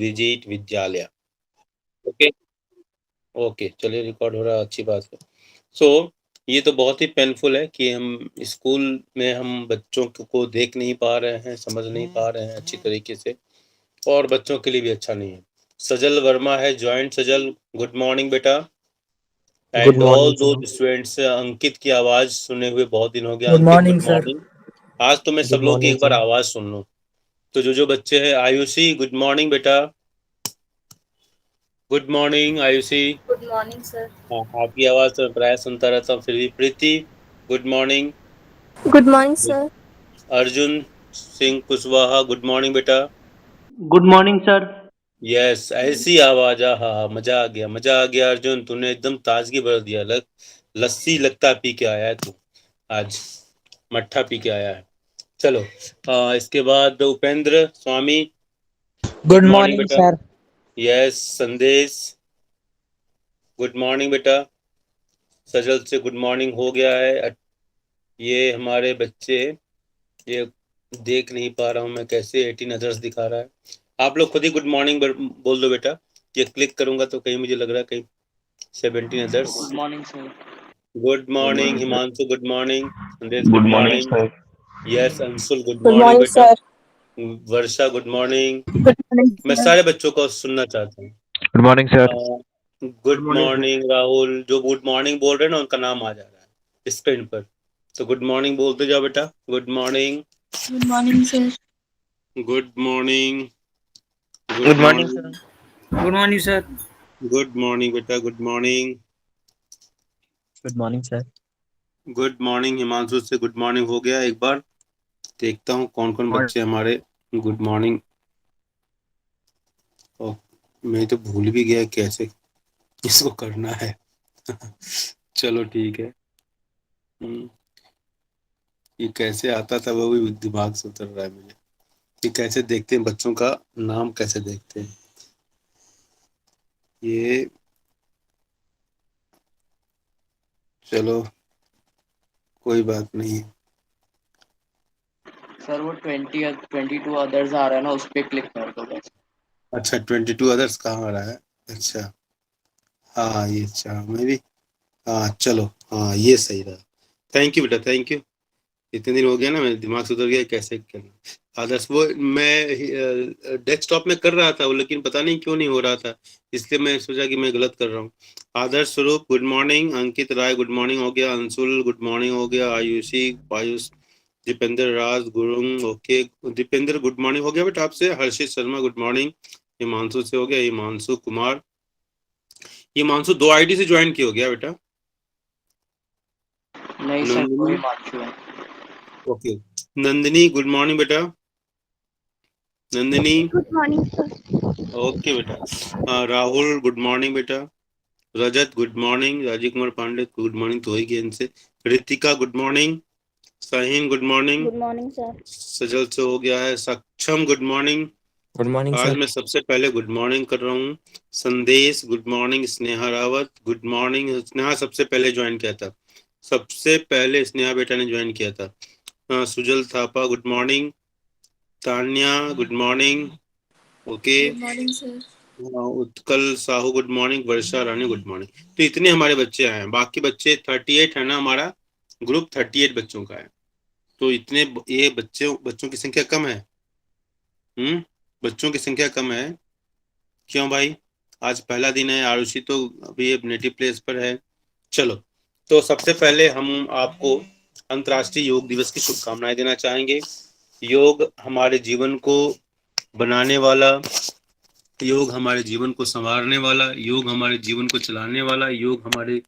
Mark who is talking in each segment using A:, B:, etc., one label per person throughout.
A: Visit विद्यालय। Okay okay, चलिए record हो रहा है, अच्छी बात है। सो ये तो बहुत ही पेनफुल है कि हम स्कूल में हम बच्चों को देख नहीं पा रहे हैं, समझ नहीं पा रहे हैं अच्छी तरीके से, और बच्चों के लिए भी अच्छा नहीं है। सजल वर्मा है जॉइंट। सजल, गुड मॉर्निंग बेटा।
B: गुड
A: एंड ऑल
B: मॉर्निंग
A: दो
B: सर।
A: स्टूडेंट्स, अंकित की आवाज सुने हुए बहुत दिन हो गया।
C: गुड
A: अंकित, गुड
C: मॉर्निंग सर।
A: मॉर्निंग। आज तो मैं सब
B: गुड
A: लोगों की
B: मॉर्निंग
A: एक बार
B: सर।
A: आवाज सुन लूं। तो जो बच्चे हैं, आयुषी गुड मॉर्निंग बेटा। Good morning Ayushi.
D: Good morning sir.
A: हाँ, आपकी आवाज तो मैं प्राय सुनता रहता हूँ, फिर भी Preeti good morning.
D: Good morning sir.
A: Arjun Singh Kushwaha good morning बेटा।
E: Good morning sir.
A: यस, ऐसी आवाज, हाँ, मजा आ गया, मजा आ गया। अर्जुन, तूने एकदम ताजगी भर दिया। लस्सी लगता पी के आया है तू आज, मट्ठा पी के आया है। चलो, इसके बाद उपेंद्र स्वामी गुड
F: गुड
A: मॉर्निंग
F: मॉर्निंग
A: बेटा।
F: सर।
A: यस, संदेश गुड मॉर्निंग बेटा। सजल से गुड मॉर्निंग हो गया है। ये हमारे बच्चे, ये देख नहीं पा रहा हूँ मैं कैसे, 18 अदर्स दिखा रहा है। आप लोग खुद ही गुड मॉर्निंग बोल दो बेटा। ये क्लिक करूंगा तो कहीं मुझे लग रहा है कहीं 17 others.
E: Good morning sir.
A: Good
G: good
A: morning
G: morning sir.
A: Himanshu, good morning Sandesh,
G: good
A: good
G: morning
A: morning.
G: Sir.
A: Yes Anshul, good
D: good
A: morning
D: morning
A: बेटा।
D: Sir.
A: Varsha good morning.
D: Good morning
A: मैं
D: सर।
A: सारे बच्चों को सुनना चाहता हूँ।
F: Good morning sir.
E: Good
A: good
E: morning sir.
A: Morning Rahul. जो good morning बोल रहे हैं ना, उनका नाम आ जा रहा है स्क्रीन पर। तो गुड मॉर्निंग बोलते जाओ बेटा। Good morning.
D: Good morning sir.
A: Good morning. Good
F: good morning
A: morning.
F: Sir.
C: Good morning sir.
A: Good morning बेटा, good morning.
B: Good morning sir.
A: Good morning Himanshu से गुड मॉर्निंग हो गया। एक बार देखता हूँ कौन कौन बच्चे हमारे गुड मॉर्निंग। ओ, मैं तो भूल भी गया कैसे इसको करना है। चलो ठीक है। ये कैसे आता था वो भी दिमाग से उतर रहा है मुझे, कि कैसे देखते हैं बच्चों का नाम, कैसे देखते हैं ये। चलो कोई बात नहीं।
E: सर वो 22 अदर्स आ रहा है ना, उस पर क्लिक कर दो बस।
A: अच्छा, 22 अदर्स कहाँ आ रहा है? अच्छा, हाँ ये, अच्छा मैं भी, हाँ चलो, हाँ ये सही रहा। थैंक यू बेटा, थैंक यू। इतने दिन हो गया ना, मेरे दिमाग से उतर गया कैसे करना। आदर्श वो मैं डेस्कटॉप में कर रहा था वो, लेकिन पता नहीं क्यों नहीं हो रहा था, इसलिए मैं सोचा कि मैं गलत कर रहा हूँ। Adarsh Swaroop good morning. Ankit Rai good morning हो गया। अंशुल गुड मॉर्निंग हो गया। Aayushi, Aayush, Dipendra Raj Gurung, okay. Dipendra good morning हो गया बेटा आपसे। Harshit Sharma good morning. हिमांशु से हो गया। हिमांशु कुमार, हिमांशु 2 आईडी से ज्वाइन किया हो गया बेटा।
E: नहीं सर,
A: नंदिनी,
E: वही मानसू है।
A: ओके। नंदिनी गुड मॉर्निंग बेटा। Nandini,
D: good morning sir.
A: Okay बेटा। राहुल गुड मॉर्निंग बेटा। Rajat good morning. Rajeev Kumar Pandey good morning तो हो ही गया इनसे। Ritika good morning. Sahin good morning.
D: Good morning sir.
A: Sajal से हो गया है। Saksham good morning.
B: Good morning
A: आज
B: सर।
A: मैं सबसे पहले गुड मॉर्निंग कर रहा हूँ। Sandesh good morning. Sneha Rawat good morning. Sneha सबसे पहले ज्वाइन किया था, सबसे पहले स्नेहा बेटा ने ज्वाइन किया था। Sujal Thapa good morning. Tanya good morning, okay.
D: Good morning sir.
A: Utkal Sahu good morning. Varsha Rani good morning. तो इतने हमारे बच्चे आए हैं। बाकी बच्चे 38 है ना, हमारा ग्रुप 38 बच्चों का है। तो इतने ये बच्चों की संख्या कम है। बच्चों की संख्या कम है। क्यों भाई? आज पहला दिन है। आरुषि तो अभी नेटिव प्लेस पर है। चलो, तो सबसे पहले हम आपको अंतर्राष्ट्रीय योग दिवस की शुभकामनाएं देना चाहेंगे। योग हमारे जीवन को बनाने वाला, योग हमारे जीवन को संवारने वाला, योग हमारे जीवन को चलाने वाला, योग हमारे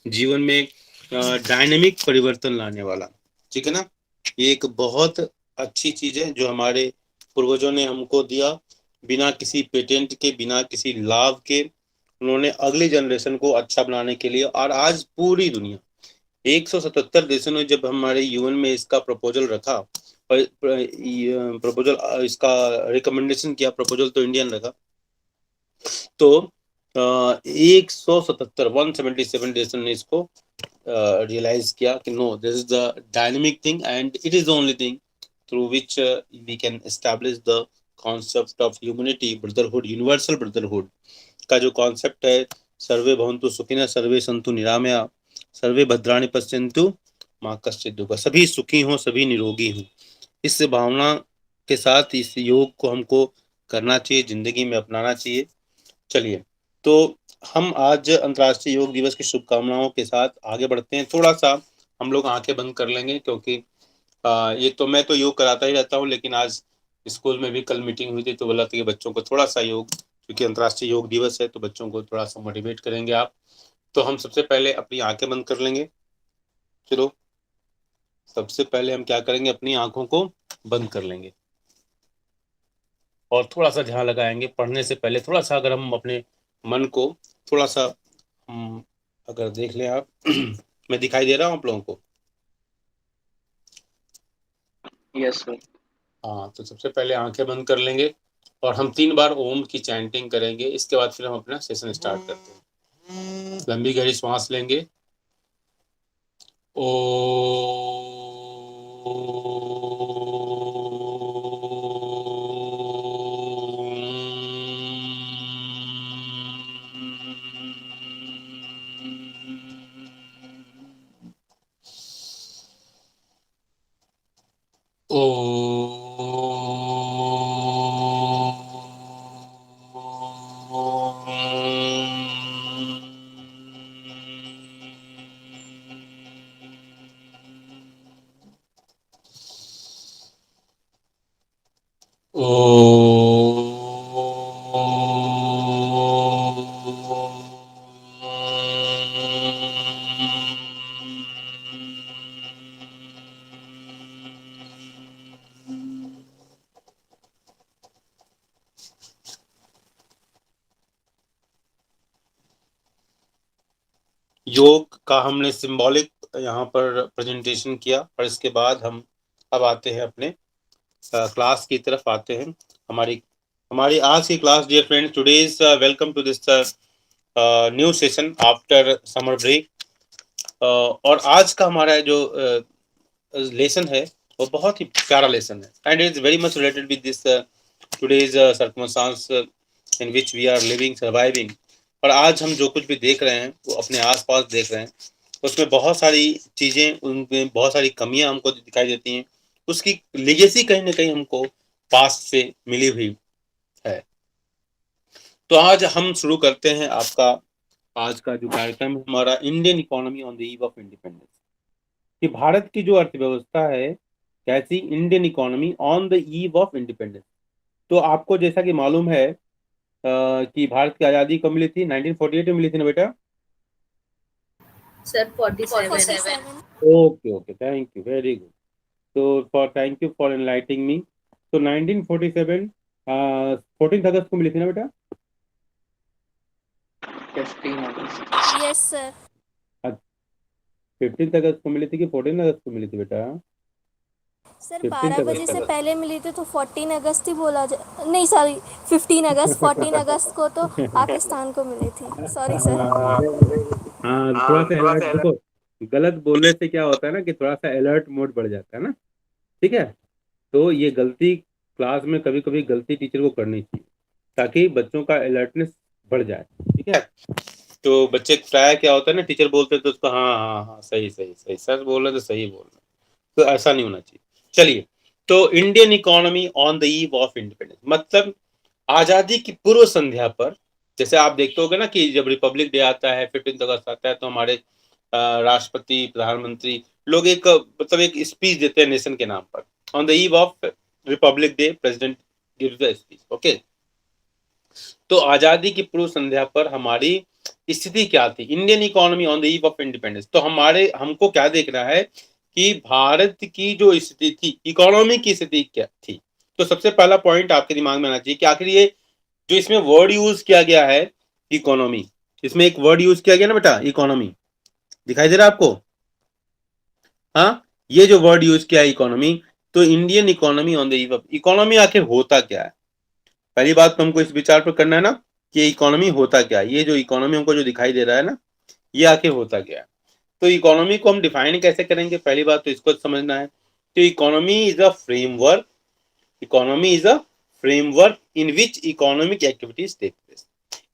A: जीवन में डायनेमिक परिवर्तन लाने वाला, ठीक है ना। ये एक बहुत अच्छी चीज है जो हमारे पूर्वजों ने हमको दिया, बिना किसी पेटेंट के, बिना किसी लाभ के। उन्होंने अगली जनरेशन को अच्छा बनाने के लिए, और आज पूरी दुनिया 177 देशों ने जब हमारे यूएन में इसका प्रपोजल रखा, प्रपोजल इसका रिकमेंडेशन किया, प्रपोजल तो इंडियन रखा, तो 177 177 देशों ने इसको रियलाइज किया कि no, this is the dynamic thing and it is the only thing through which we can establish the concept of humanity, brotherhood, universal brotherhood का जो कॉन्सेप्ट है, सर्वे भवन्तु सुखिनः सर्वे सन्तु निरामया सर्वे भद्राणि पश्यन्तु मां कश्चित् दुःखः, सभी सुखी हों सभी निरोगी हों, इस भावना के साथ इस योग को हमको करना चाहिए, जिंदगी में अपनाना चाहिए। चलिए, तो हम आज अंतर्राष्ट्रीय योग दिवस की शुभकामनाओं के साथ आगे बढ़ते हैं। थोड़ा सा हम लोग आंखें बंद कर लेंगे, क्योंकि ये तो मैं तो योग कराता ही रहता हूँ, लेकिन आज स्कूल में भी कल मीटिंग हुई थी तो बोला था कि बच्चों को थोड़ा सा योग, क्योंकि अंतर्राष्ट्रीय योग दिवस है तो बच्चों को थोड़ा सा मोटिवेट करेंगे आप। तो हम सबसे पहले अपनी आंखें बंद कर लेंगे। चलो, सबसे पहले हम क्या करेंगे, अपनी आंखों को बंद कर लेंगे और थोड़ा सा ध्यान लगाएंगे। पढ़ने से पहले थोड़ा सा अगर हम अपने मन को थोड़ा सा अगर देख लें आप मैं दिखाई दे रहा हूँ आप लोगों को?
E: Yes sir.
A: हाँ, तो सबसे पहले आंखें बंद कर लेंगे और हम 3 बार ओम की चैंटिंग करेंगे। इसके बाद फिर हम अपना सेशन स्टार्ट करते हैं। लंबी गहरी सांस लेंगे। योग का हमने सिंबॉलिक यहाँ पर प्रेजेंटेशन किया और इसके बाद हम अब आते हैं अपने क्लास की तरफ आते हैं। हमारी आज की class, dear friends, today is welcome to this new session after summer break. और आज का हमारा जो लेसन है वो बहुत ही प्यारा लेसन है and is very much related with this today's circumstance in which we are living, surviving. और आज हम जो कुछ भी देख रहे हैं वो अपने आसपास देख रहे हैं, उसमें बहुत सारी चीज़ें, उनमें बहुत सारी कमियां हमको दिखाई देती हैं। उसकी लेगेसी कहीं ना कहीं हमको पास्ट से मिली हुई है। तो आज हम शुरू करते हैं आपका आज का जो कार्यक्रम है हमारा, Indian economy on the eve of independence, कि भारत की जो अर्थव्यवस्था है कैसी, Indian economy on the eve of independence. तो आपको जैसा कि मालूम है कि भारत की आज़ादी कब मिली थी? 1948 में मिली थी ना बेटा?
D: Sir 47।
A: Okay okay, thank you, very good. तो थैंक यू फॉर एनलाइटिंग मी। तो 1947 14 अगस्त को मिली थी ना बेटा?
E: 15 अगस्त।
D: Yes sir.
A: 15 अगस्त को मिली थी कि 14 अगस्त को मिली थी बेटा?
D: सर
A: 15
D: 12 बजे
A: अगस्त
D: से
A: को।
D: पहले मिली थी तो 14 अगस्त ही बोला नहीं सॉरी 15 अगस्त। 14 अगस्त को तो पाकिस्तान को मिली थी। Sorry sir.
A: हाँ, थोड़ा सा अलर्ट, देखो गलत बोलने से क्या होता है ना कि थोड़ा सा अलर्ट मोड बढ़ जाता है ना, ठीक है? तो ये गलती क्लास में कभी कभी गलती टीचर को करनी चाहिए ताकि बच्चों का अलर्टनेस बढ़ जाए, ठीक है? तो बच्चे प्राय क्या होता है ना, टीचर बोलते हैं तो उसको हाँ हाँ हाँ सही सही सही, सच बोल रहे तो सही बोल रहे, तो ऐसा नहीं होना चाहिए। चलिए, तो Indian economy on the eve of independence मतलब आजादी की पूर्व संध्या पर, जैसे आप देखते होगे ना कि जब रिपब्लिक डे आता है, 15 अगस्त आता है, तो हमारे राष्ट्रपति, प्रधानमंत्री लोग एक मतलब एक स्पीच देते हैं नेशन के नाम पर। On the eve of Republic day president gives the speech, okay. तो आजादी की पूर्व संध्या पर हमारी स्थिति क्या थी, Indian economy on the eve of independence. तो हमको क्या देखना है कि भारत की जो स्थिति थी, इकोनॉमी की स्थिति क्या थी। तो सबसे पहला पॉइंट आपके दिमाग में आना चाहिए कि आखिर ये जो इसमें वर्ड यूज किया गया है इकोनॉमी, इसमें एक वर्ड यूज किया गया ना बेटा, इकोनॉमी, दिखाई दे रहा है आपको? हाँ, ये जो वर्ड यूज किया है इकोनॉमी, तो Indian economy on the eve of, economy आखिर होता क्या है? पहली बात तो हमको इस विचार पर करना है ना कि इकोनॉमी होता क्या है। ये जो इकोनॉमी हमको जो दिखाई दे रहा है ना, ये आखिर होता क्या है। तो इकोनॉमी को हम डिफाइन कैसे करेंगे, पहली बात तो इसको समझना है। तो economy is a framework, economy is a framework in which economic activities take place.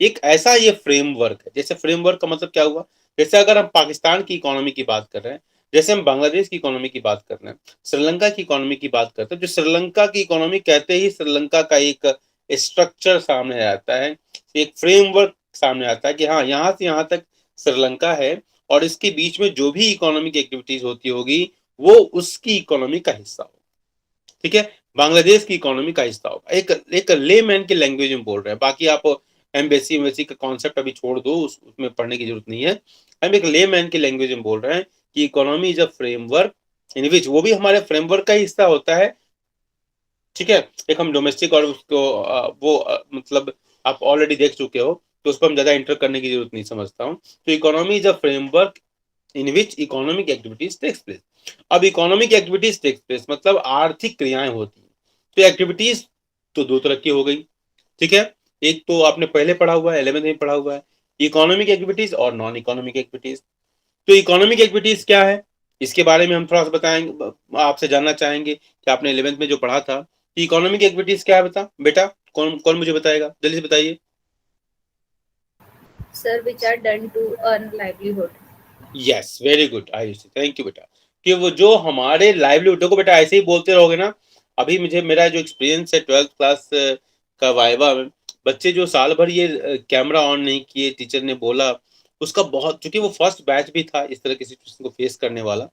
A: एक ऐसा ये फ्रेमवर्क है, जैसे फ्रेमवर्क का मतलब क्या हुआ, जैसे अगर हम पाकिस्तान की इकोनॉमी की बात कर रहे हैं, जैसे हम बांग्लादेश की इकोनॉमी की बात कर रहे हैं, श्रीलंका की इकोनॉमी की बात करते हैं, जो श्रीलंका की इकोनॉमी कहते ही श्रीलंका का एक स्ट्रक्चर सामने आता है, एक फ्रेमवर्क सामने आता है कि हाँ यहाँ से यहाँ तक श्रीलंका है और इसके बीच में जो भी इकोनॉमिक एक्टिविटीज होती होगी वो उसकी इकोनॉमी का हिस्सा होगा। ठीक है, बांग्लादेश की इकोनॉमी का हिस्सा होगा। एक लेमैन के लैंग्वेज में बोल रहे हैं, बाकी आप एम्बेसी का कॉन्सेप्ट अभी छोड़ दो, उसमें पढ़ने की जरूरत नहीं है। हम एक लेमैन के लैंग्वेज में बोल रहे हैं कि economy is a framework in which, वो भी हमारे फ्रेमवर्क का हिस्सा होता है। ठीक है, एक हम डोमेस्टिक और उसको मतलब आप ऑलरेडी देख चुके हो तो उस पर हम ज्यादा इंटर करने की जरूरत नहीं समझता हूँ। तो economy is a framework in which economic activities takes place. अब इकोनॉमिक एक्टिविटीज टेक्स प्लेस मतलब आर्थिक क्रियाएं होती हैं। तो एक्टिविटीज तो दो तरह की हो गई। ठीक है, एक तो आपने पहले पढ़ा हुआ है, 11th में पढ़ा हुआ है, इकोनॉमिक एक्टिविटीज और नॉन इकोनॉमिक एक्टिविटीज। तो इकोनॉमिक एक्टिविटीज क्या है, इसके बारे में हम थोड़ा सा बताएंगे, आपसे जानना चाहेंगे कि आपने 11th में जो पढ़ा था इकोनॉमिक एक्टिविटीज क्या है। बता बेटा, कौन कौन मुझे बताएगा, जल्दी से बताइए।
C: Sir, which are done to earn livelihood.
A: Yes, very good Ayushi, thank you बेटा। कि वो जो हमारे लाइवलीहुड को, बेटा ऐसे ही बोलते रहोगे ना। अभी मुझे मेरा जो एक्सपीरियंस है 12th क्लास का वाइवा में, बच्चे जो साल भर ये कैमरा ऑन नहीं किए, टीचर ने बोला उसका बहुत, चूंकि वो फर्स्ट बैच भी था इस तरह की सिचुएशन को फेस करने वाला,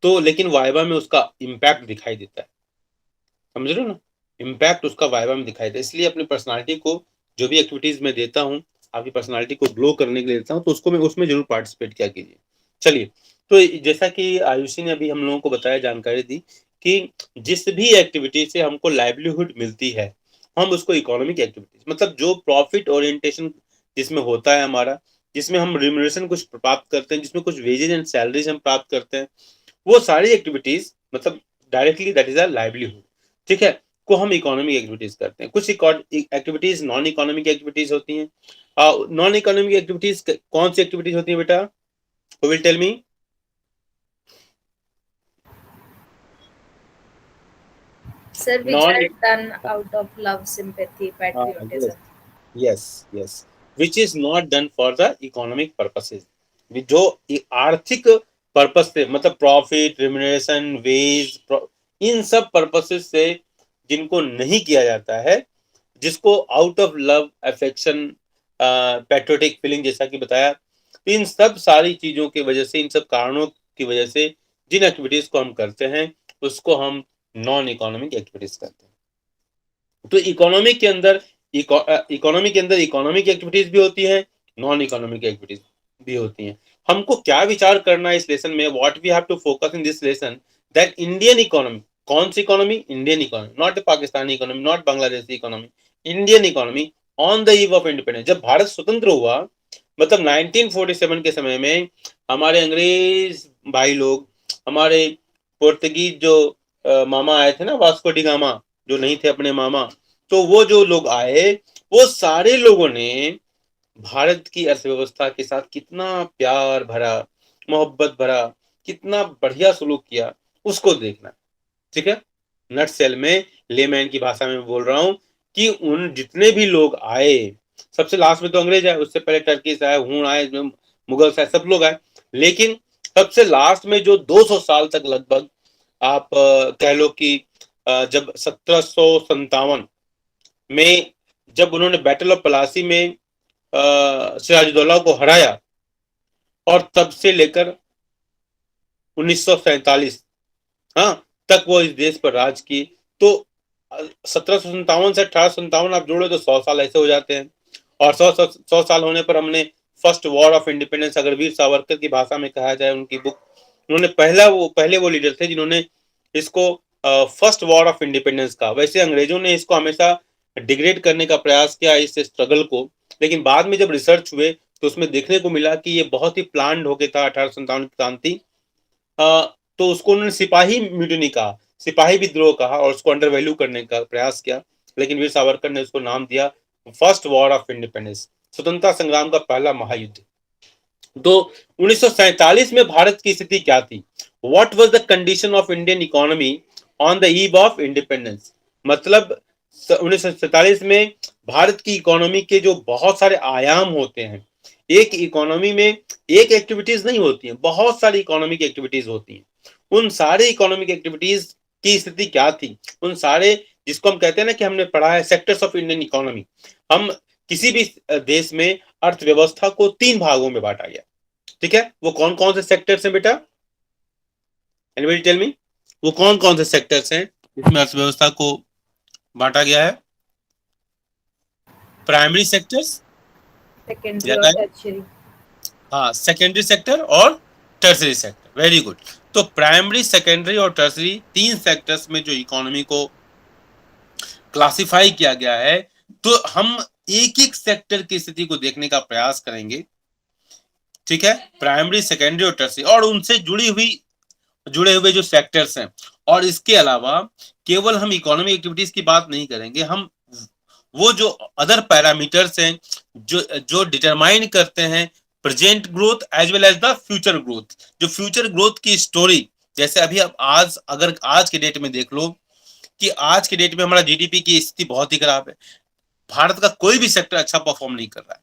A: तो लेकिन वाइवा में उसका इम्पैक्ट दिखाई देता है, समझ रहे हो ना, इम्पैक्ट उसका वाइवा में दिखाई देता है। इसलिए अपनी पर्सनालिटी को जो भी एक्टिविटीज में देता हूँ, आपकी पर्सनालिटी को ग्लो करने के लिए देता हूँ, तो उसको मैं उसमें जरूर पार्टिसिपेट किया कीजिए। चलिए, तो जैसा कि आयुषी ने अभी हम लोगों को बताया, जानकारी दी कि जिस भी एक्टिविटी से हमको लाइवलीहुड मिलती है हम उसको इकोनॉमिक एक्टिविटीज, मतलब जो प्रॉफिट ओरिएंटेशन जिसमें होता है हमारा, जिसमें हम रिम्यूनरेशन कुछ प्राप्त करते हैं, जिसमें कुछ वेजेज एंड सैलरीज हम प्राप्त करते हैं, वो सारी एक्टिविटीज मतलब directly that is a livelihood. ठीक है, को हम इकोनॉमिक एक्टिविटीज करते हैं। कुछ एक्टिविटीज नॉन इकोनॉमिक एक्टिविटीज होती हैं। नॉन इकोनॉमिक एक्टिविटीज कौन सी एक्टिविटीज होती है बेटा, who will tell me?
C: Sir, which
A: Non,
C: are done out of love, sympathy, patriotism.
A: yes, which is not done for the economic purposes, जो आर्थिक purpose से, मतलब प्रॉफिट, रिम्यूनरेशन, वेज, इन सब purposes से जिनको नहीं किया जाता है, जिसको out of love, affection, patriotic feeling जैसा कि बताया, तो इन सब सारी चीजों की वजह से, इन सब कारणों की वजह से जिन एक्टिविटीज को हम करते हैं उसको हम नॉन इकोनॉमिक एक्टिविटीज करते हैं। तो इकोनॉमिक के अंदर इकोनॉमिक एक्टिविटीज भी होती है, नॉन इकोनॉमिक एक्टिविटीज भी होती हैं। हमको क्या विचार करना है इस लेसन में, what we have to focus in this lesson, that Indian economy, कौन सी economy, Indian economy, not Pakistani economy, not Bangladeshi economy, Indian economy on the eve of independence. जब भारत स्वतंत्र हुआ, मतलब 1947 के समय में हमारे अंग्रेज भाई लोग, हमारे पुर्तगीज जो मामा आए थे ना, वास्को डी गामा, जो नहीं थे अपने मामा, तो वो जो लोग आए, वो सारे लोगों ने भारत की अर्थव्यवस्था के साथ कितना प्यार भरा, मोहब्बत भरा, कितना बढ़िया सलूक किया, उसको देखना। ठीक है, नट सेल में, लेमैन की भाषा में बोल रहा हूं कि उन जितने भी लोग आए, सबसे लास्ट में तो अंग्रेज आए, उससे पहले टर्किश आए, हूण आए, मुगल आए, सब लोग आए, लेकिन सबसे लास्ट में जो 200 साल तक लगभग आप कह लो कि जब 1757 में जब उन्होंने बैटल ऑफ पलासी में सिराजुद्दौला को हराया, और तब से लेकर 1947 हाँ तक वो इस देश पर राज की। तो 1757 से 1857 आप जोड़ो तो 100 साल ऐसे हो जाते हैं, और 100 साल होने पर हमने फर्स्ट वॉर ऑफ इंडिपेंडेंस, अगर वीर सावरकर की भाषा में कहा जाए, उनकी बुक, उन्होंने पहले वो लीडर थे जिन्होंने इसको फर्स्ट वॉर ऑफ इंडिपेंडेंस कहा। वैसे अंग्रेजों ने इसको हमेशा डिग्रेड करने का प्रयास किया इस स्ट्रगल को, लेकिन बाद में जब रिसर्च हुए तो उसमें देखने को मिला कि ये बहुत ही प्लान्ड होके था 1857 की क्रांति। तो उसको उन्होंने सिपाही म्यूटिनी कहा, सिपाही विद्रोह कहा, और उसको अंडर वैल्यू करने का प्रयास किया, लेकिन वीर सावरकर ने उसको नाम दिया फर्स्ट वॉर ऑफ इंडिपेंडेंस, स्वतंत्रता संग्राम का पहला महायुद्ध। तो 1947 में भारत की स्थिति क्या थी, what was the condition of Indian economy on the eve of independence, मतलब 1947 में भारत की इकोनॉमी के जो बहुत सारे आयाम होते हैं, एक इकोनॉमी में एक एक्टिविटीज नहीं होती हैं, बहुत सारी इकोनॉमिक एक्टिविटीज होती हैं। उन सारे इकोनॉमिक एक्टिविटीज की स्थिति क्या थी, उन सारे जिसको हम कहते हैं ना कि हमने पढ़ा है सेक्टर्स ऑफ इंडियन इकोनॉमी। हम किसी भी देश में अर्थव्यवस्था को 3 भागों में बांटा गया, ठीक है। वो कौन कौन से सेक्टर्स हैं बेटा, एनीबॉडी टेल मी, वो कौन कौन से सेक्टर्स हैं जिसमें अर्थव्यवस्था को बांटा गया है? प्राइमरी सेक्टर्स,
C: सेकेंडरी
A: याद
C: और
A: आया?
C: टर्शियरी।
A: हाँ, सेकेंडरी सेक्टर और टर्सरी सेक्टर, वेरी गुड। तो प्राइमरी, सेकेंडरी और टर्सरी 3 सेक्टर्स में जो इकोनॉमी को क्लासिफाई किया गया है, तो हम एक एक सेक्टर की स्थिति को देखने का प्रयास करेंगे, ठीक है। प्राइमरी, सेकेंडरी और टर्सरी, और उनसे जुड़े हुए जो सेक्टर्स हैं। और इसके अलावा केवल हम इकोनॉमिक एक्टिविटीज की बात नहीं करेंगे, हम वो जो अदर पैरामीटर्स हैं जो डिटरमाइन करते हैं present growth as well as the future growth, जो फ्यूचर ग्रोथ की स्टोरी, जैसे अभी अब अगर आज के डेट में देख लो कि आज के डेट में हमारा जीडीपी की स्थिति बहुत ही खराब है, भारत का कोई भी सेक्टर अच्छा परफॉर्म नहीं कर रहा है।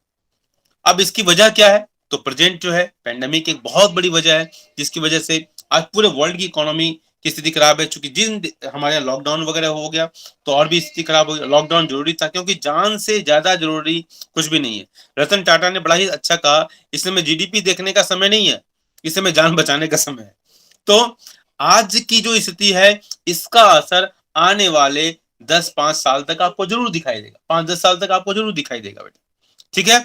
A: अब इसकी वजह क्या है? तो प्रेजेंट जो है पेंडेमिक एक बहुत बड़ी वजह है, जिसकी वजह से आज पूरे वर्ल्ड की इकोनॉमी की स्थिति खराब है। चूंकि जिन हमारे यहाँ लॉकडाउन वगैरह हो गया तो और भी स्थिति खराब हो गई। लॉकडाउन जरूरी था क्योंकि जान से ज्यादा जरूरी कुछ भी नहीं है। रतन टाटा ने बड़ा ही अच्छा कहा, इस समय जीडीपी देखने का समय नहीं है, इस समय जान बचाने का समय है। तो आज की जो स्थिति है, इसका असर आने वाले 10-5 साल तक आपको जरूर दिखाई देगा, 5-10 साल तक आपको जरूर दिखाई देगा बेटा, ठीक है।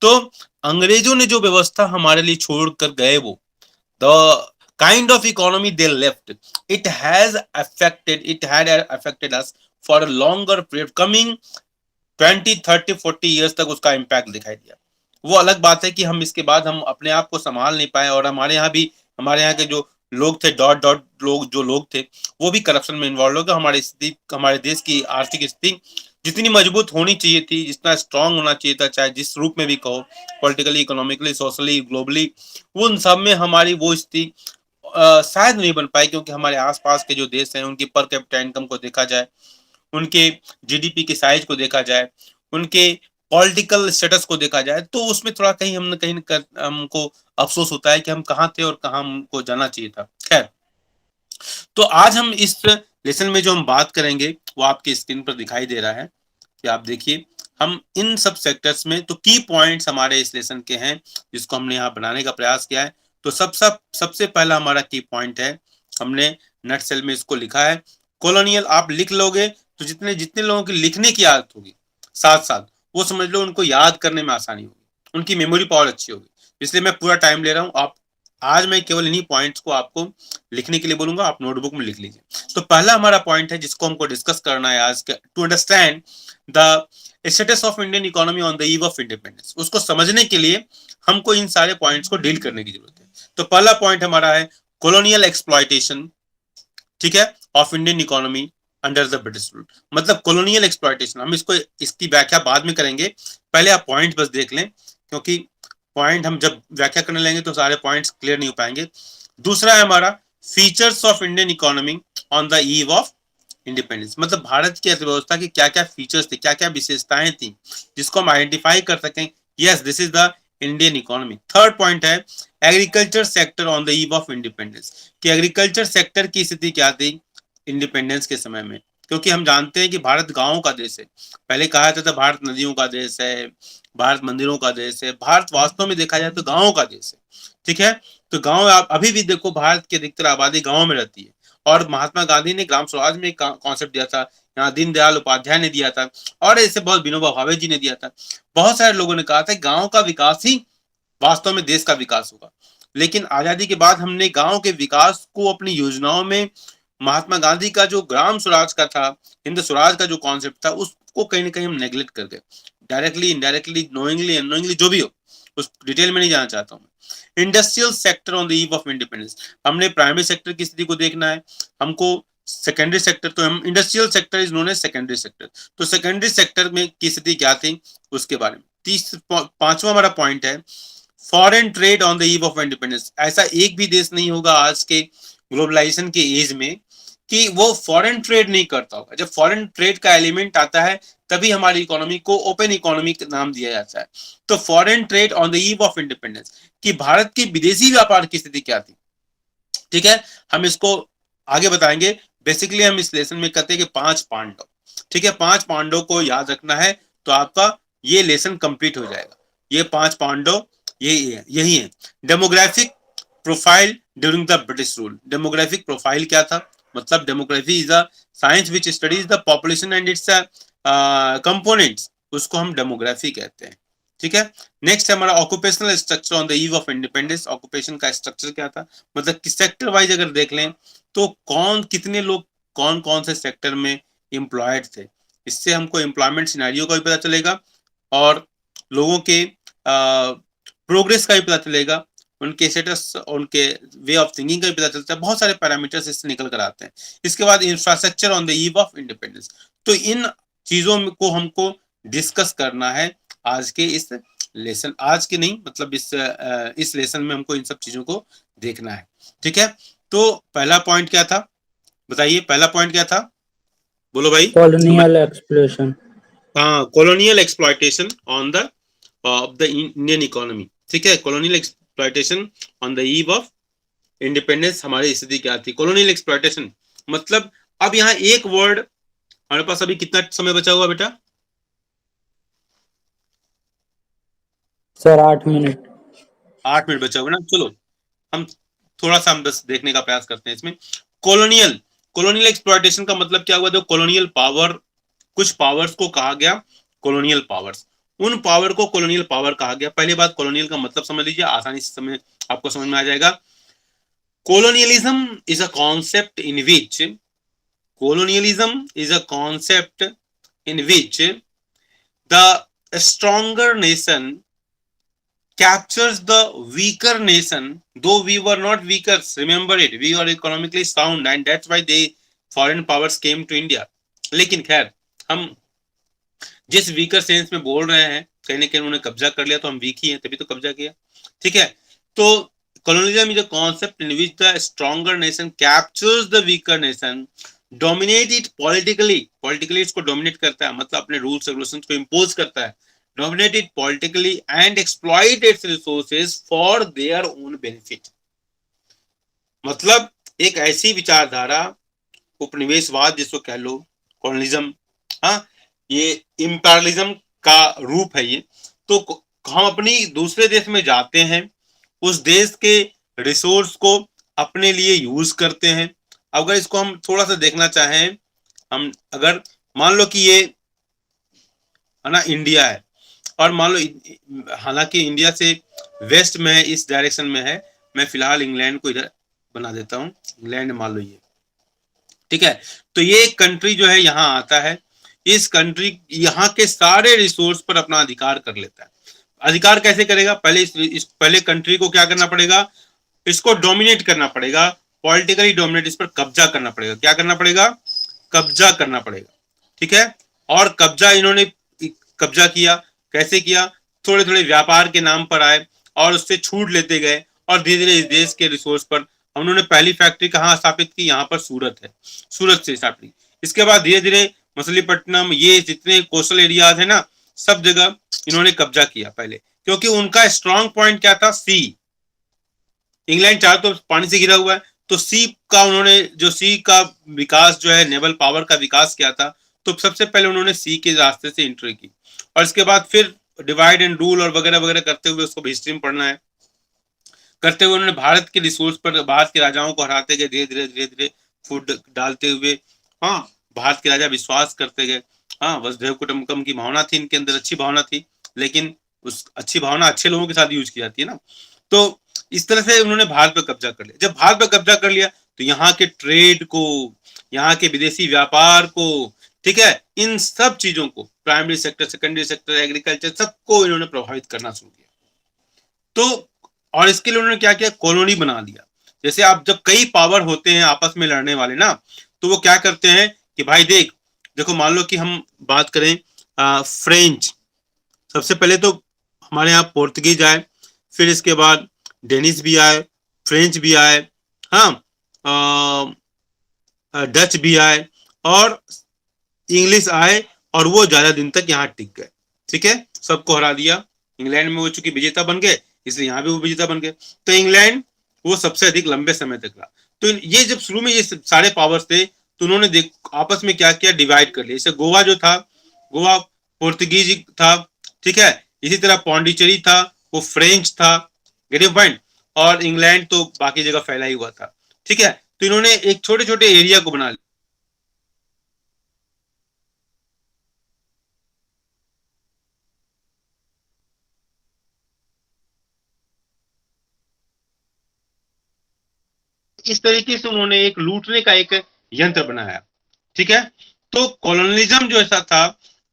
A: तो अंग्रेजों ने जो व्यवस्था हमारे लिए छोड़ कर गए, वो the kind of economy they left, it had affected us for a longer period, coming 20, 30, 40 years तक उसका इम्पैक्ट दिखाई दिया। वो अलग बात है कि हम इसके बाद हम अपने आप को संभाल नहीं पाए, और हमारे यहाँ के जो लोग थे, लोग थे, वो भी करप्शन में इन्वॉल्व हो गए। हमारे देश की आर्थिक स्थिति जितनी मजबूत होनी चाहिए थी, जितना स्ट्रांग होना चाहिए था, चाहे जिस रूप में भी कहो, पॉलिटिकली, इकोनॉमिकली, सोशली, ग्लोबली, उन सब में हमारी वो स्थिति शायद नहीं बन पाई। क्योंकि हमारे आसपास के जो देश हैं, उनकी पर कैपिटा इनकम को देखा जाए, उनके जीडीपी के साइज को देखा जाए, उनके पॉलिटिकल स्टेटस को देखा जाए, तो उसमें थोड़ा हमको अफसोस होता है कि हम कहाँ थे और कहाँ हमको जाना चाहिए था। खैर, तो आज हम इस लेसन में जो हम बात करेंगे वो आपकी स्क्रीन पर दिखाई दे रहा है कि आप देखिए, हम इन सब सेक्टर्स में तो की पॉइंट्स हमारे इस लेसन के हैं जिसको हमने यहाँ बनाने का प्रयास किया है। तो सबसे पहला हमारा की पॉइंट है, हमने नट सेल में इसको लिखा है कॉलोनियल। आप लिख लोगे तो जितने लोगों की लिखने की आदत होगी साथ साथ, वो समझ लो उनको याद करने में आसानी होगी, उनकी मेमोरी पावर अच्छी होगी। इसलिए मैं पूरा टाइम ले रहा हूँ। आज मैं केवल इन्हीं पॉइंट्स को आपको लिखने के लिए बोलूंगा, आप नोटबुक में लिख लीजिए। तो पहला हमारा पॉइंट है जिसको हमको डिस्कस करना है आज, to understand the status of Indian economy on the eve of independence. उसको समझने के लिए हमको इन सारे पॉइंट्स को डील करने की जरूरत है। तो पहला पॉइंट हमारा है कॉलोनियल एक्सप्लॉयटेशन, ठीक है, of Indian economy under the British rule. मतलब कॉलोनियल एक्सप्लॉयटेशन, हम इसकी व्याख्या बाद में करेंगे, पहले आप पॉइंट बस देख लें, क्योंकि पॉइंट हम जब व्याख्या करने लेंगे तो सारे पॉइंट्स क्लियर नहीं हो पाएंगे। दूसरा है हमारा features of Indian economy on the eve of independence. मतलब भारत की अर्थव्यवस्था की क्या क्या फीचर्स थे, क्या क्या विशेषताएं थी, जिसको हम आइडेंटिफाई कर सकें, yes this is the Indian economy. Third point है agriculture sector on the eve of independence, कि एग्रीकल्चर सेक्टर की स्थिति क्या थी इंडिपेंडेंस के समय में। क्योंकि हम जानते हैं कि भारत गांवों का देश है, पहले कहा जाता था भारत नदियों का देश है, भारत मंदिरों का देश है, भारत वास्तव में देखा जाए तो गांवों का देश है, ठीक है। तो गांव, आप अभी भी देखो भारत की अधिकतर आबादी गांव में रहती है, और महात्मा गांधी ने ग्राम स्वराज में एक कॉन्सेप्ट दिया था, यहाँ दीनदयाल उपाध्याय ने दिया था, और ऐसे बहुत विनोबा भावे जी ने दिया था। बहुत सारे लोगों ने कहा था गांव का विकास ही वास्तव में देश का विकास होगा। लेकिन आजादी के बाद हमने गांव के विकास को अपनी योजनाओं में, महात्मा गांधी का जो ग्राम स्वराज का था, हिंद स्वराज का जो कॉन्सेप्ट था, उसको कहीं ना कहीं हम नेग्लेक्ट कर गए, डायरेक्टली, इनडायरेक्टली, नोइंगली, अननोइंगली, जो भी हो, उस डिटेल में नहीं जाना चाहता हूँ। Industrial sector on the eve of independence, हमने प्राइमरी सेक्टर की स्थिति को देखना है, हमको सेकेंडरी सेक्टर, तो हम industrial sector is known as secondary sector, तो सेकेंडरी सेक्टर में की स्थिति क्या थी उसके बारे में। पांचवा हमारा पॉइंट है foreign trade on the eve of independence. ऐसा एक भी देश नहीं होगा आज के ग्लोबलाइजेशन के एज में कि वो फॉरेन ट्रेड नहीं करता होगा। जब फॉरेन ट्रेड का एलिमेंट आता है तभी हमारी इकोनॉमी को ओपन इकोनॉमी नाम दिया जाता है। तो foreign trade on the eve of independence, कि भारत की विदेशी व्यापार की स्थिति क्या थी। ठीक है, हम इसको आगे बताएंगे। बेसिकली हम इस लेसन में कहते हैं कि 5 पांडव। ठीक है, 5 पांडव को याद रखना है तो आपका ये लेसन कंप्लीट हो जाएगा। ये 5 पांडव यही है। Demographic profile during the British rule. Demographic profile क्या था, मतलब demography is a science which studies the population and it's components, उसको हम डेमोग्राफी कहते हैं। ठीक है, नेक्स्ट है हमारा occupational structure on the eve of independence. Occupation का स्ट्रक्चर क्या था, मतलब किस सेक्टर वाइज अगर देख लें तो कितने लोग कौन कौन से सेक्टर में एम्प्लॉयड थे, इससे हमको एम्प्लॉयमेंट सिनेरियो का भी पता चलेगा और लोगों के प्रोग्रेस का भी पता चलेगा, उनके स्टेटस, उनके वे ऑफ थिंकिंग का भी पता चलता है। बहुत सारे पैरामीटर्स इससे निकल कर आते हैं। इसके बाद infrastructure on the eve of independence. तो इन चीजों को हमको डिस्कस करना है आज के इस लेसन, आज के नहीं मतलब इस लेसन में हमको इन सब चीजों को देखना है। ठीक है, तो पहला पॉइंट क्या था बताइए, पहला पॉइंट क्या था, बोलो भाई।
F: Colonial exploration.
A: हाँ, colonial exploitation on the of the Indian economy. ठीक है, colonial exploitation on the eve of independence हमारी स्थिति क्या थी। कॉलोनियल एक्सप्लॉयटेशन मतलब, अब यहाँ एक वर्ड हमारे पास, अभी कितना समय बचा हुआ बेटा?
F: Sir 8 minute.
A: 8 मिनट बचा हुआ ना। चलो हम थोड़ा सा हम बस देखने का प्रयास करते हैं इसमें। कॉलोनियल एक्सप्लॉयटेशन का मतलब क्या हुआ, जो कॉलोनियल पावर, कुछ पावर्स को कहा गया कॉलोनियल पावर्स, उन पावर को कॉलोनियल पावर कहा गया। पहली बात, कॉलोनियल का मतलब समझ लीजिए, आसानी से आपको समझ में आ जाएगा। colonialism is a concept in which the stronger nation captures the weaker nation, though we were not weaker, remember it, we were economically sound and that's why they foreign powers came to India। लेकिन खैर, हम जिस weaker sense में बोल रहे हैं, कहीं ना कहीं उन्होंने कब्जा कर लिया तो हम वीक ही हैं, तभी तो कब्जा किया। ठीक है, तो colonialism is a concept in which the stronger nation captures the weaker nation, dominate it politically इसको dominate करता है, मतलब अपने rules regulations को impose करता है, dominate it politically and exploit its resources for their own benefit। मतलब एक ऐसी विचारधारा, उपनिवेशवाद जिसको कह लो, colonialism, हाँ, ये इंपीरियलिज्म का रूप है ये। तो हम अपनी दूसरे देश में जाते हैं, उस देश के रिसोर्स को अपने लिए यूज करते हैं। अगर इसको हम थोड़ा सा देखना चाहें, हम अगर मान लो कि ये है ना इंडिया है, और मान लो हालांकि इंडिया से वेस्ट में है, इस डायरेक्शन में है, मैं फिलहाल इंग्लैंड को इधर बना देता हूं, इंग्लैंड मान लो ये। ठीक है, तो ये कंट्री जो है यहाँ आता है, इस कंट्री यहाँ के सारे रिसोर्स पर अपना अधिकार कर लेता है। अधिकार कैसे करेगा, पहले कंट्री को क्या करना पड़ेगा, इसको डोमिनेट करना पड़ेगा, पॉलिटिकली डोमिनेट, इस पर कब्जा करना पड़ेगा। क्या करना पड़ेगा, कब्जा करना पड़ेगा। ठीक है, और कब्जा इन्होंने कब्जा किया, कैसे किया, थोड़े थोड़े व्यापार के नाम पर आए और उससे छूट लेते गए, और धीरे धीरे इस देश के रिसोर्स पर उन्होंने पहली फैक्ट्री कहाँ स्थापित की, यहाँ पर सूरत है, सूरत से स्थापित की। इसके बाद धीरे धीरे मछलीपट्टनम, ये जितने कोस्टल एरियाज है ना, सब जगह इन्होंने कब्जा किया पहले, क्योंकि उनका स्ट्रॉन्ग पॉइंट क्या था, सी। इंग्लैंड चारों तो पानी से घिरा हुआ है, तो सी का उन्होंने, जो सी का विकास जो है, नेवल पावर का विकास किया था, तो सबसे पहले उन्होंने सी के रास्ते से एंट्री की, और इसके बाद फिर डिवाइड एंड रूल और वगैरह वगैरह करते हुए, उसको हिस्ट्री में पढ़ना है, करते हुए उन्होंने भारत के रिसोर्स पर भारत के राजाओं को हराते गए, धीरे धीरे फूड डालते हुए। हाँ, भारत के राजा विश्वास करते गए। हाँ, वसुधैव कुटुंबकम की भावना थी इनके अंदर, अच्छी भावना थी, लेकिन उस अच्छी भावना अच्छे लोगों के साथ यूज की जाती है ना। तो इस तरह से उन्होंने भारत पर कब्जा कर लिया। जब भारत पर कब्जा कर लिया तो यहाँ के ट्रेड को, यहाँ के विदेशी व्यापार को, ठीक है, इन सब चीजों को, primary sector, secondary sector, agriculture, सबको इन्होंने प्रभावित करना शुरू किया। तो और इसके लिए उन्होंने क्या किया, कॉलोनी बना दिया। जैसे आप जब कई पावर होते हैं आपस में लड़ने वाले ना, तो वो क्या करते हैं कि भाई देखो मान लो कि हम बात करें फ्रेंच, सबसे पहले तो हमारे यहाँ पोर्तुगीज आए, फिर इसके बाद डेनिश भी आए, फ्रेंच भी आए, हाँ, डच भी आए और इंग्लिश आए और वो ज्यादा दिन तक यहाँ टिक गए। ठीक है, सबको हरा दिया। इंग्लैंड में वो चूंकि विजेता बन गए इसलिए यहाँ भी वो विजेता बन गए। तो इंग्लैंड वो सबसे अधिक लंबे समय तक रहा। तो ये जब शुरू में ये सारे पावर्स थे तो उन्होंने देख आपस में क्या किया, डिवाइड कर लिया। जैसे गोवा जो था, गोवा पोर्तुगीज था, ठीक है। इसी तरह पौंडीचेरी था, वो फ्रेंच था, गेट योर पॉइंट। और इंग्लैंड तो बाकी जगह फैला ही हुआ था। ठीक है, तो इन्होंने एक छोटे छोटे एरिया को बना लिया। इस तरीके से उन्होंने एक लूटने का एक यंत्र बनाया। ठीक है, तो कॉलोनिज्म जो ऐसा था,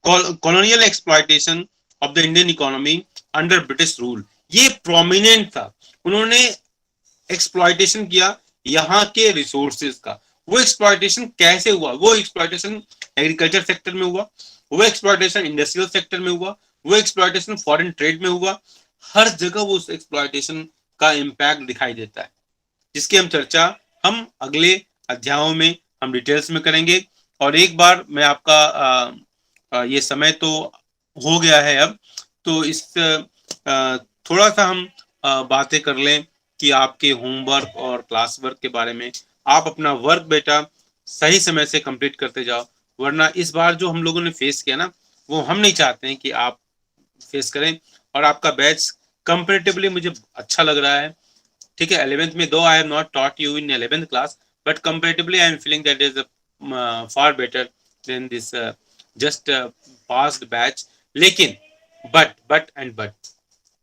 A: colonial exploitation of the Indian economy under British rule, ये प्रोमिनेंट था। उन्होंने एक्सप्लॉयटेशन किया यहाँ के रिसोर्सेज का। वो एक्सप्लॉयटेशन कैसे हुआ? वो एक्सप्लॉयटेशन एग्रीकल्चर सेक्टर में हुआ, वो एक्सप्लॉयटेशन इंडस्ट्रियल सेक्टर में हुआ, वो एक्सप्लॉयटेशन फॉरेन ट्रेड में हुआ। हर जगह वो एक्सप्लॉयटेशन का इम्पैक्ट दिखाई देता है, जिसकी हम चर्चा हम अगले अध्यायों में हम डिटेल्स में करेंगे। और एक बार मैं आपका ये समय तो हो गया है अब, तो इस थोड़ा सा हम बातें कर लें कि आपके होमवर्क और क्लास वर्क के बारे में। आप अपना वर्क बेटा सही समय से कंप्लीट करते जाओ, वरना इस बार जो हम लोगों ने फेस किया ना, वो हम नहीं चाहते हैं कि आप फेस करें। और आपका बैच कंपेरेटिवली मुझे अच्छा लग रहा है। ठीक है, 11th में दो I have not taught you in 11th class, but comparatively I am feeling that is far better than this just passed batch. लेकिन बट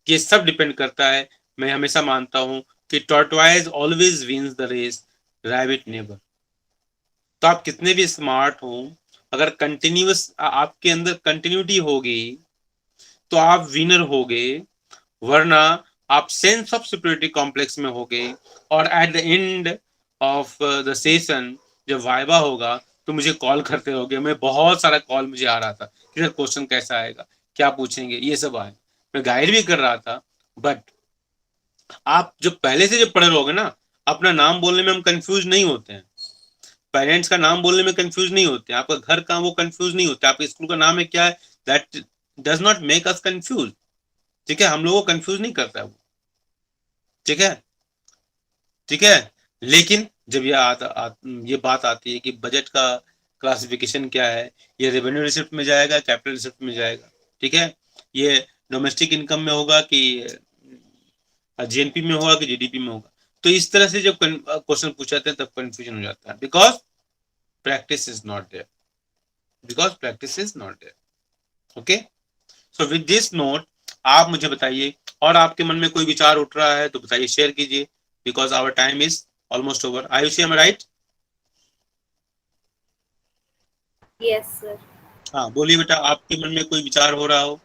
A: ये सब डिपेंड करता है। मैं हमेशा मानता हूं कि tortoise always wins the race, rabbit never. तो आप कितने भी स्मार्ट हो, अगर कंटिन्यूअस आपके अंदर कंटिन्यूटी होगी तो आप विनर होगे, वरना आप सेंस ऑफ सुपीरियरिटी कॉम्प्लेक्स में होगे। और at the end of the session जब वाइवा होगा तो मुझे कॉल करते होगे। मैं बहुत सारा कॉल मुझे आ रहा था कि सर क्वेश्चन कैसा आएगा, क्या पूछेंगे, ये सब आए। मैं गाइड भी कर रहा था। बट आप जो पहले से जो पढ़े रहोगे ना, अपना नाम बोलने में हम कंफ्यूज नहीं होते हैं, पेरेंट्स का नाम बोलने में कंफ्यूज नहीं होते हैं, आपका घर का वो कंफ्यूज नहीं होता, आपके स्कूल का नाम है क्या है, that does not make us confuse. ठीक है, हम लोगों को कंफ्यूज नहीं करता है वो। ठीक है, ठीक है। लेकिन जब ये बात आती है कि बजट का क्लासिफिकेशन क्या है, ये रेवेन्यू रिसिप्ट में जाएगा, कैपिटल रिसिप्ट में जाएगा, ठीक है, ये डोमेस्टिक इनकम में होगा कि जीएनपी में होगा कि जीडीपी में होगा, तो इस तरह से जब क्वेश्चन पूछाते हैं तब कंफ्यूजन हो जाता है। Because practice is not there, okay. So with this note आप मुझे बताइए, और आपके मन में कोई विचार उठ रहा है तो बताइए, शेयर कीजिए, because our time is almost over. Ayushi, am I right?
C: Yes, sir.
A: हाँ बोलिए बेटा, आपके मन में कोई विचार हो रहा हो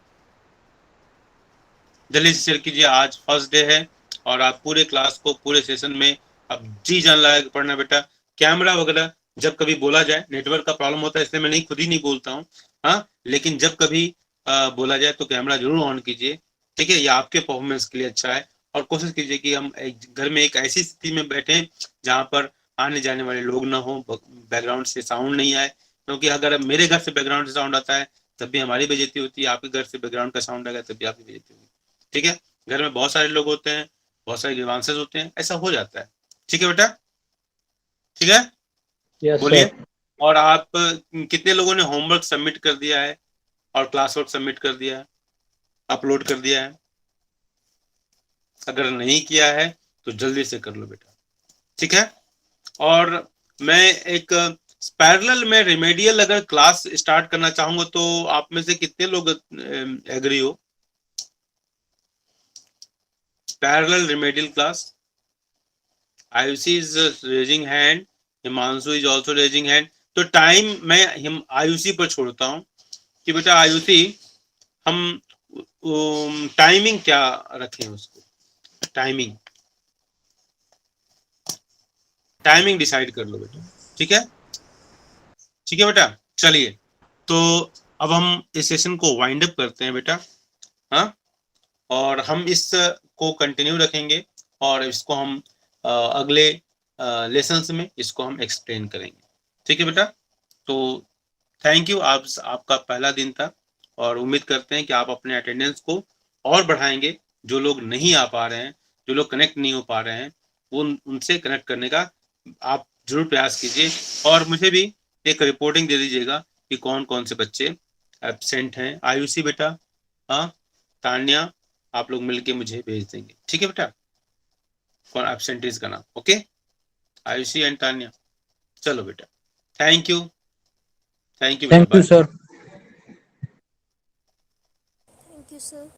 A: जल्दी से शेयर कीजिए। आज फर्स्ट डे है और आप पूरे क्लास को पूरे सेशन में अब जी जान लगा के पढ़ना बेटा। कैमरा वगैरह जब कभी बोला जाए, नेटवर्क का प्रॉब्लम होता है इसलिए मैं नहीं खुद ही नहीं बोलता हूँ, हाँ, लेकिन जब कभी बोला जाए तो कैमरा जरूर ऑन कीजिए। ठीक है, ये आपके परफॉर्मेंस के लिए अच्छा है। और कोशिश कीजिए कि हम घर में एक ऐसी स्थिति में बैठे जहाँ पर आने जाने वाले लोग ना हो, बैकग्राउंड से साउंड नहीं आए, क्योंकि अगर मेरे घर से बैकग्राउंड से साउंड आता है तब भी हमारी बेइज्जती होती है, आपके घर से बैकग्राउंड का साउंड आएगा तब भी आपकी बेइज्जती होगी। ठीक है, घर में बहुत सारे लोग होते हैं, बहुत सारे ग्रीवांसेस होते हैं, ऐसा हो जाता है। ठीक है बेटा, ठीक है,
F: यस
A: बोलिए।
F: सर।
A: और आप कितने लोगों ने होमवर्क सबमिट कर दिया है और क्लास वर्क सबमिट कर दिया है, अपलोड कर दिया है? अगर नहीं किया है तो जल्दी से कर लो बेटा। ठीक है, और मैं एक पैरेलल में रेमेडियल अगर क्लास स्टार्ट करना चाहूंगा तो आप में से कितने लोग एग्री हो? Parallel remedial class, Ayushi is raising hand, Himanshu is also raising hand. तो टाइम मैं आयुषी पर छोड़ता हूँ कि बेटा आयुषी हम टाइमिंग क्या रखें उसको, टाइमिंग डिसाइड कर लो बेटा। ठीक है, ठीक है बेटा, चलिए तो अब हम इस सेशन को वाइंड अप करते हैं बेटा, हाँ, और हम इस को कंटिन्यू रखेंगे और इसको हम अगले लेसन्स में इसको हम एक्सप्लेन करेंगे। ठीक है बेटा। तो थैंक यू, आपका पहला दिन था और उम्मीद करते हैं कि आप अपने अटेंडेंस को और बढ़ाएंगे। जो लोग नहीं आ पा रहे हैं, जो लोग कनेक्ट नहीं हो पा रहे हैं, वो उनसे कनेक्ट करने का आप जरूर प्रयास कीजिए और मुझे भी एक रिपोर्टिंग दे दीजिएगा कि कौन कौन से बच्चे एब्सेंट हैं। आयुषी बेटा, हाँ, तान्या, आप लोग मिलके मुझे भेज देंगे, ठीक है बेटा, कौन एब्सेंटीज का नाम। ओके, आयुषी एंड तान्या, चलो बेटा, थैंक यू बेटा,
F: thank you
A: bye.
F: Sir.
D: Thank you sir.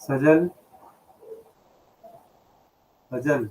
G: Sajal, Sajal.